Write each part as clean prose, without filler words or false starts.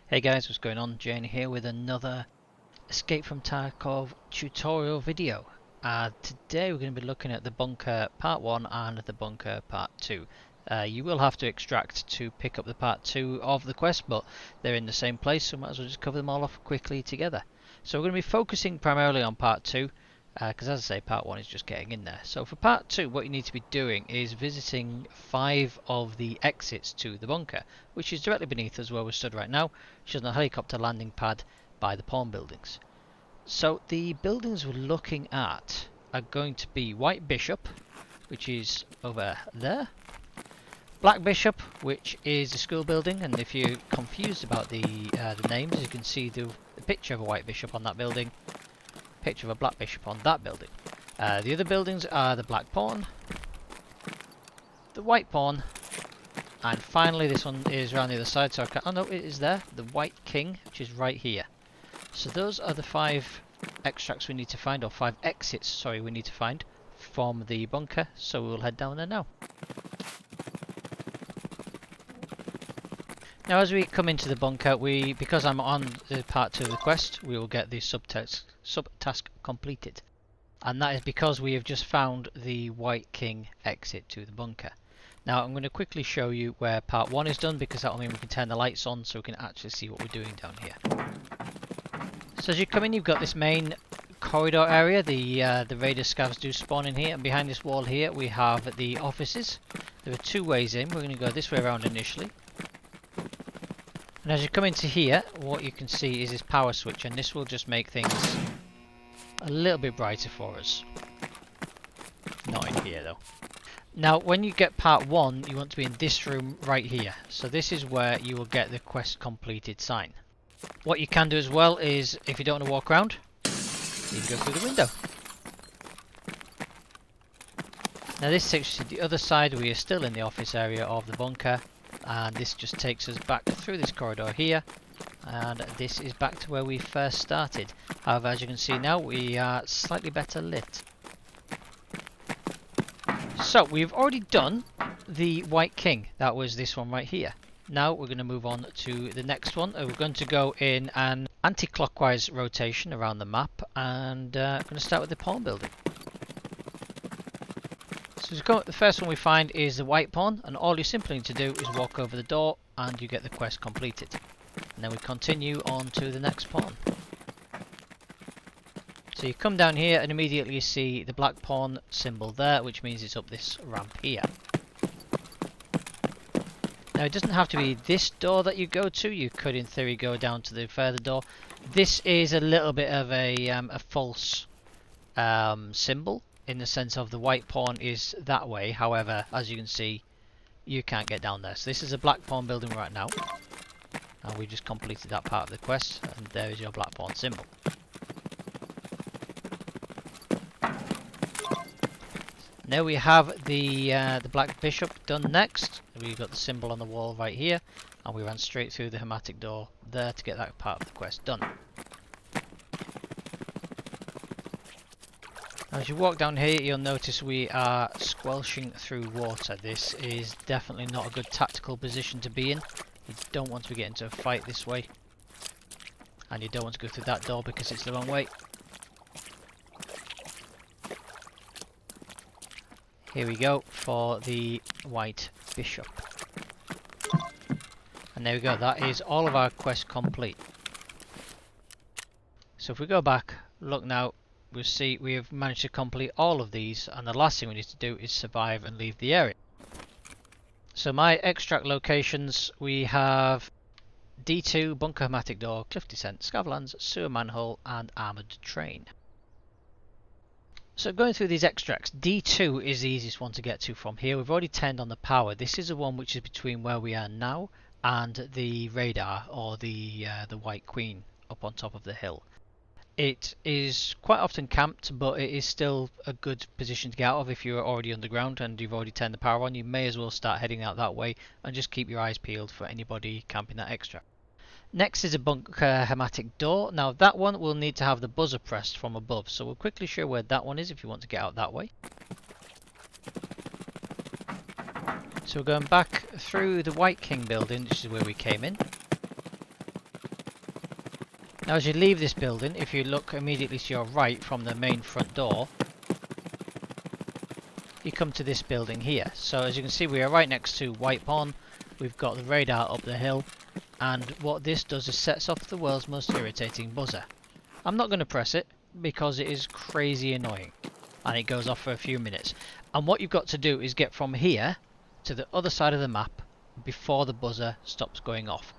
Hey guys, what's going on? Jane here with another Escape from Tarkov tutorial video. Today we're going to be looking at the bunker part 1 and the bunker part 2. You will have to extract to pick up the part 2 of the quest, but they're in the same place, so might as well just cover them all off quickly together. So we're going to be focusing primarily on part 2, because as I say, part 1 is just getting in there. So for part 2, what you need to be doing is visiting 5 of the exits to the bunker, which is directly beneath us where we're stood right now, which is on a helicopter landing pad by the pawn buildings. So the buildings we're looking at are going to be White Bishop, which is over there, Black Bishop, which is the school building, and if you're confused about the names, you can see the picture of a White Bishop on that building, picture of a Black Bishop on that building. The other buildings are the Black Pawn, the White Pawn, and finally this one is around the other side, so I can't, oh no, it is there, the White King, which is right here. So those are the 5 extracts we need to find, or 5 exits, sorry, we need to find from the bunker, so we'll head down there now. Now as we come into the bunker, because I'm on the part 2 of the quest, we will get the subtask completed. And that is because we have just found the White King exit to the bunker. Now I'm going to quickly show you where part 1 is done, because that will mean we can turn the lights on so we can actually see what we're doing down here. So as you come in, you've got this main corridor area. The raider scavs do spawn in here, and behind this wall here we have the offices. There are 2 ways in. We're going to go this way around initially. And as you come into here, what you can see is this power switch, and this will just make things a little bit brighter for us. Not in here though. Now when you get part 1, you want to be in this room right here. So this is where you will get the quest completed sign. What you can do as well is, if you don't want to walk around, you can go through the window. Now this takes you to the other side. We are still in the office area of the bunker. And this just takes us back through this corridor here, and this is back to where we first started. However, as you can see now, we are slightly better lit. So we've already done the White King. That was this one right here. Now we're going to move on to the next one. We're going to go in an anti-clockwise rotation around the map, and I'm going to start with the pawn building. So the first one we find is the White Pawn, and all you simply need to do is walk over the door and you get the quest completed. And then we continue on to the next pawn. So you come down here and immediately you see the Black Pawn symbol there, which means it's up this ramp here. Now it doesn't have to be this door that you go to, you could in theory go down to the further door. This is a little bit of a false symbol, in the sense of the White Pawn is that way. However, as you can see, you can't get down there. So this is a Black Pawn building right now, and we just completed that part of the quest, and there is your Black Pawn symbol. Now we have the Black Bishop done next. We've got the symbol on the wall right here, and we ran straight through the Hermetic door there to get that part of the quest done. As you walk down here, you'll notice we are squelching through water. This is definitely not a good tactical position to be in. You don't want to be getting into a fight this way, and you don't want to go through that door because it's the wrong way. Here we go for the White Bishop. And there we go, that is all of our quests complete. So if we go back, look now, we'll see we have managed to complete all of these, and the last thing we need to do is survive and leave the area. So my extract locations, we have D2, Bunker Hermetic Door, Cliff Descent, Scavlans, Sewer Manhole, and Armoured Train. So going through these extracts, D2 is the easiest one to get to from here. We've already turned on the power. This is the one which is between where we are now and the radar, or the White Queen up on top of the hill. It is quite often camped, but it is still a good position to get out of if you're already underground and you've already turned the power on. You may as well start heading out that way and just keep your eyes peeled for anybody camping that extra. Next is a Bunker Hermetic Door. Now that one will need to have the buzzer pressed from above, so we'll quickly show where that one is if you want to get out that way. So we're going back through the White King building, which is where we came in. Now as you leave this building, if you look immediately to your right from the main front door, you come to this building here. So as you can see, we are right next to White Pawn. We've got the radar up the hill, and what this does is sets off the world's most irritating buzzer. I'm not going to press it because it is crazy annoying, and it goes off for a few minutes. And what you've got to do is get from here to the other side of the map before the buzzer stops going off.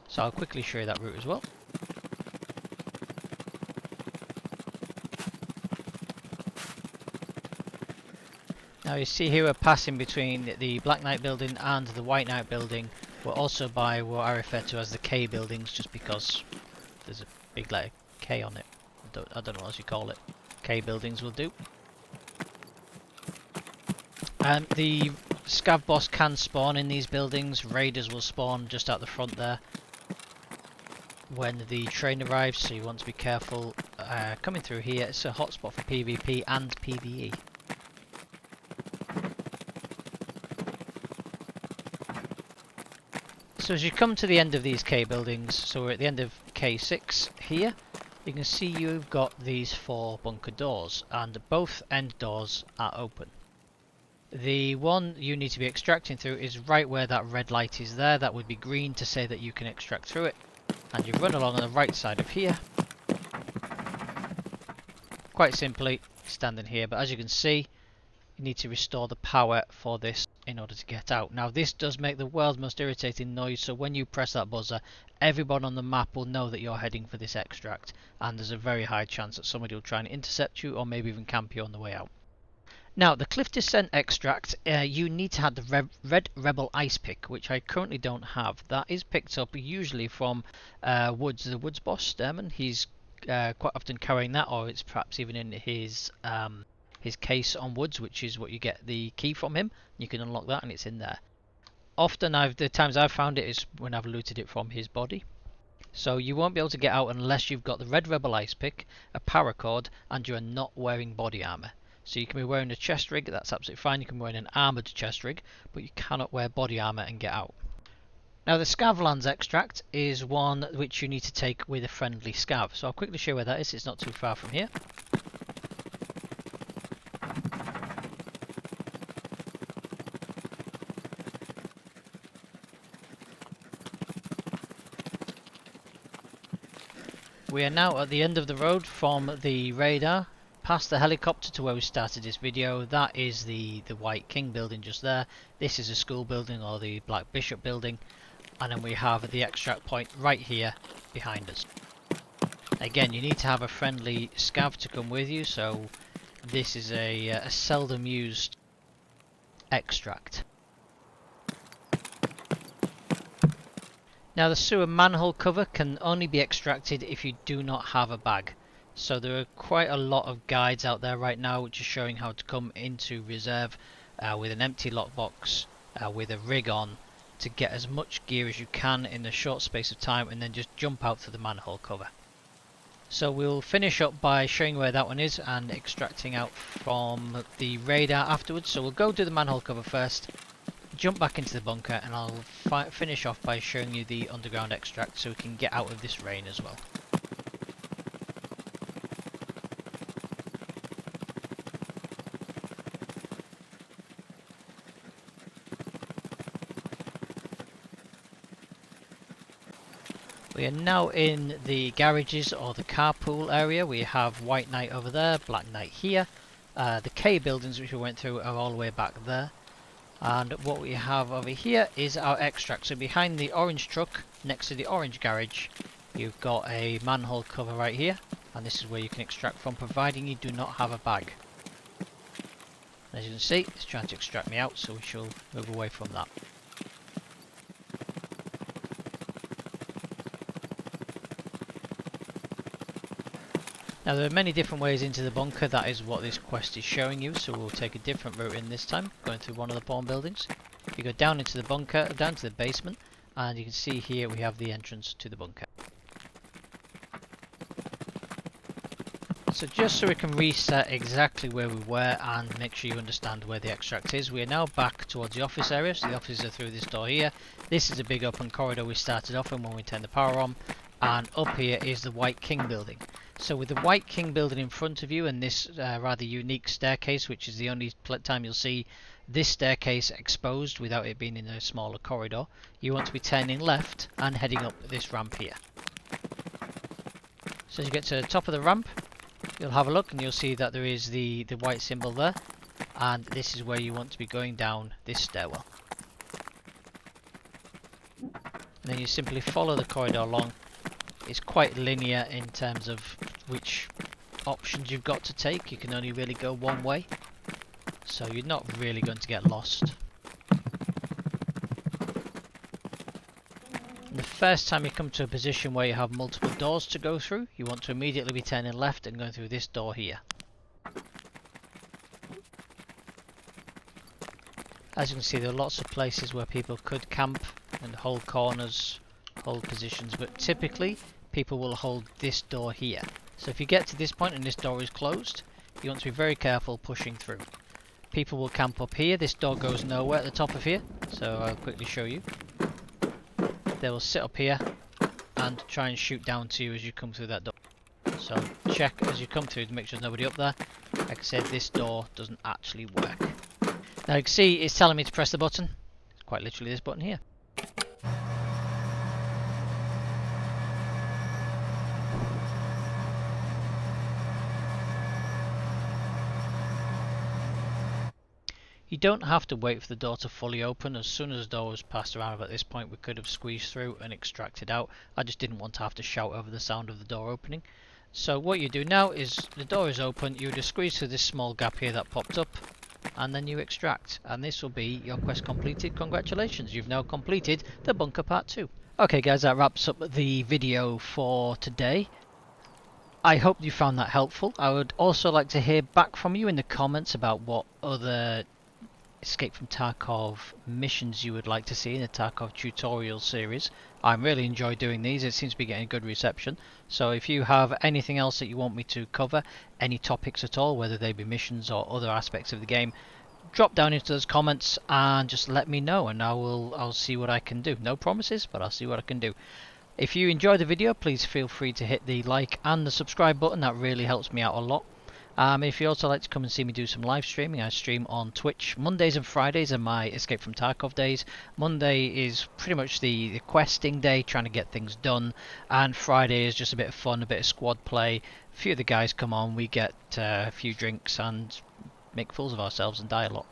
So I'll quickly show you that route as well. Now you see here we're passing between the Black Knight building and the White Knight building. We're also by what I refer to as the K buildings, just because there's a big letter K on it. I don't know what else you call it. K buildings will do. And the Scav boss can spawn in these buildings. Raiders will spawn just out the front there when the train arrives, so you want to be careful coming through here. It's a hotspot for PvP and PvE. So as you come to the end of these K buildings, so we're at the end of K6 here, you can see you've got these 4 bunker doors, and both end doors are open. The one you need to be extracting through is right where that red light is there. That would be green to say that you can extract through it. And you run along on the right side of here. Quite simply, standing here, but as you can see, you need to restore the power for this in order to get out. Now this does make the world's most irritating noise, so when you press that buzzer, everyone on the map will know that you're heading for this extract, and there's a very high chance that somebody will try and intercept you or maybe even camp you on the way out. Now the Cliff Descent extract, you need to have the Red Rebel Ice Pick, which I currently don't have. That is picked up usually from Woods, the Woods boss, Sturman. He's quite often carrying that, or it's perhaps even in his case on Woods, which is what you get the key from him. You can unlock that and it's in there. Often the times I've found it is when I've looted it from his body. So you won't be able to get out unless you've got the Red Rebel Ice Pick, a paracord, and you're not wearing body armour. So you can be wearing a chest rig, that's absolutely fine. You can be wearing an armoured chest rig, but you cannot wear body armour and get out. Now the Scavlans Extract is one which you need to take with a friendly scav. So I'll quickly show you where that is. It's not too far from here. We are now at the end of the road from the radar, past the helicopter to where we started this video. That is the White King building just there. This is a school building, or the Black Bishop building, and then we have the extract point right here behind us. Again, you need to have a friendly scav to come with you, so this is a seldom used extract. Now the sewer manhole cover can only be extracted if you do not have a bag. So there are quite a lot of guides out there right now which are showing how to come into reserve with an empty lockbox, with a rig on, to get as much gear as you can in a short space of time, and then just jump out to the manhole cover. So we'll finish up by showing where that one is and extracting out from the radar afterwards. So we'll go do the manhole cover first, jump back into the bunker, and I'll finish off by showing you the underground extract so we can get out of this rain as well. We are now in the garages, or the carpool area. We have White Knight over there, Black Knight here. The K buildings which we went through are all the way back there. And what we have over here is our extract. So behind the orange truck, next to the orange garage, you've got a manhole cover right here. And this is where you can extract from, providing you do not have a bag. As you can see, it's trying to extract me out, so we shall move away from that. Now there are many different ways into the bunker. That is what this quest is showing you, so we'll take a different route in this time, going through one of the pawn buildings. You go down into the bunker, down to the basement, and you can see here we have the entrance to the bunker. So just so we can reset exactly where we were and make sure you understand where the extract is, we are now back towards the office area. So the offices are through this door here. This is a big open corridor we started off in when we turned the power on. and up here is the White King building. So with the White King building in front of you and this rather unique staircase, which is the only time you'll see this staircase exposed without it being in a smaller corridor, you want to be turning left and heading up this ramp here. So as you get to the top of the ramp, you'll have a look and you'll see that there is the white symbol there, and this is where you want to be going down this stairwell. And then you simply follow the corridor along. It's quite linear in terms of which options you've got to take. You can only really go one way, so you're not really going to get lost. And the first time you come to a position where you have multiple doors to go through, you want to immediately be turning left and going through this door here. As you can see, there are lots of places where people could camp and hold corners, hold positions, but typically people will hold this door here. So if you get to this point and this door is closed, you want to be very careful pushing through. People will camp up here. This door goes nowhere at the top of here, so I'll quickly show you. They will sit up here and try and shoot down to you as you come through that door. So check as you come through to make sure there's nobody up there. Like I said, this door doesn't actually work. Now you can see it's telling me to press the button. It's quite literally this button here. You don't have to wait for the door to fully open. As soon as the door was passed around at this point, we could have squeezed through and extracted out. I just didn't want to have to shout over the sound of the door opening. So what you do now is the door is open, you just squeeze through this small gap here that popped up, and then you extract, and this will be your quest completed. Congratulations, you've now completed the bunker part 2. Okay guys, that wraps up the video for today. I hope you found that helpful. I would also like to hear back from you in the comments about what other Escape from Tarkov missions you would like to see in the Tarkov tutorial series. I really enjoy doing these. It seems to be getting good reception. So if you have anything else that you want me to cover, any topics at all, whether they be missions or other aspects of the game, drop down into those comments and just let me know, and I'll see what I can do. No promises, but I'll see what I can do. If you enjoyed the video, please feel free to hit the like and the subscribe button. That really helps me out a lot. If you also like to come and see me do some live streaming, I stream on Twitch. Mondays and Fridays are my Escape from Tarkov days. Monday is pretty much the questing day, trying to get things done, and Friday is just a bit of fun, a bit of squad play. A few of the guys come on, we get a few drinks and make fools of ourselves and die a lot.